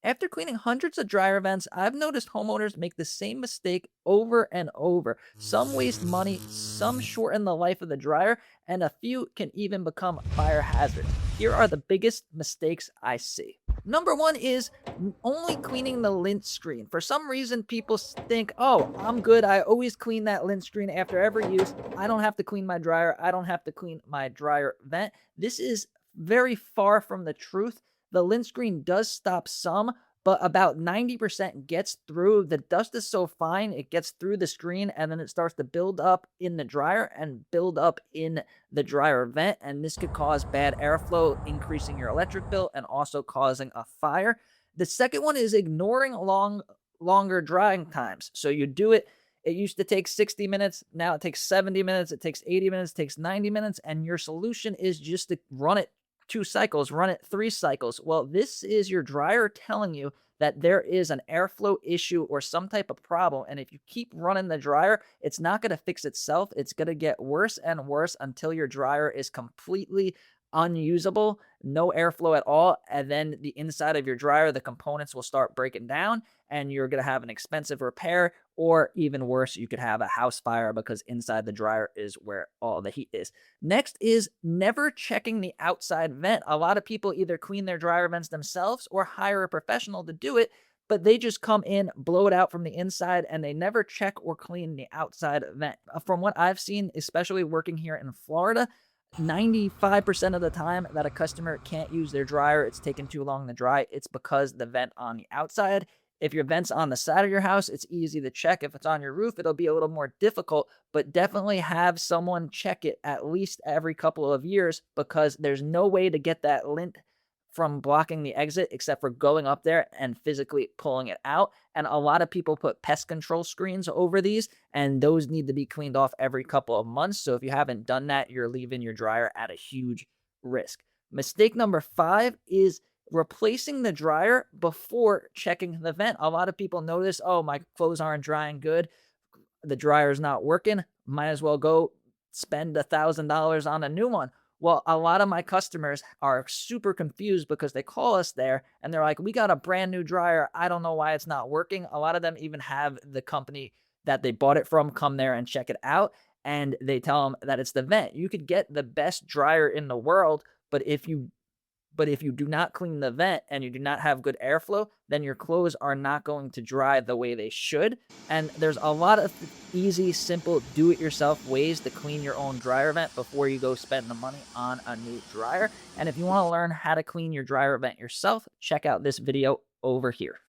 After cleaning hundreds of dryer vents, I've noticed homeowners make the same mistake over and over. Some waste money, some shorten the life of the dryer, and a few can even become fire hazards. Here are the biggest mistakes I see. Number one is only cleaning the lint screen. For some reason, people think, oh, I'm good. I always clean that lint screen after every use. I don't have to clean my dryer. I don't have to clean my dryer vent. This is very far from the truth. The lint screen does stop some, but about 90% gets through. The dust is so fine, it gets through the screen and then it starts to build up in the dryer and build up in the dryer vent. And this could cause bad airflow, increasing your electric bill and also causing a fire. The second one is ignoring longer drying times. So you do it. It used to take 60 minutes. Now it takes 70 minutes. It takes 80 minutes. It takes 90 minutes. And your solution is just to run it 2 cycles, run it 3 cycles. Well, this is your dryer telling you that there is an airflow issue or some type of problem. And if you keep running the dryer, it's not going to fix itself. It's going to get worse and worse until your dryer is completely unusable, no airflow at all. And then the inside of your dryer, the components will start breaking down and you're going to have an expensive repair, or even worse, you could have a house fire because inside the dryer is where all the heat is. Next is never checking the outside vent. A lot of people either clean their dryer vents themselves or hire a professional to do it, but they just come in, blow it out from the inside, and they never check or clean the outside vent. From what I've seen, especially working here in Florida, 95% of the time that a customer can't use their dryer, it's taken too long to dry, it's because the vent on the outside. If your vent's on the side of your house, it's easy to check. If it's on your roof, it'll be a little more difficult, but definitely have someone check it at least every couple of years because there's no way to get that lint from blocking the exit except for going up there and physically pulling it out. And a lot of people put pest control screens over these, and those need to be cleaned off every couple of months. So if you haven't done that, you're leaving your dryer at a huge risk. Mistake number 5 is replacing the dryer before checking the vent. A lot of people notice, oh, my clothes aren't drying good. The dryer's not working. Might as well go spend $1,000 on a new one. Well, a lot of my customers are super confused because they call us there and they're like, we got a brand new dryer. I don't know why it's not working. A lot of them even have the company that they bought it from come there and check it out. And they tell them that it's the vent. You could get the best dryer in the world, but if you do not clean the vent and you do not have good airflow, then your clothes are not going to dry the way they should. And there's a lot of easy, simple, do-it-yourself ways to clean your own dryer vent before you go spend the money on a new dryer. And if you want to learn how to clean your dryer vent yourself, check out this video over here.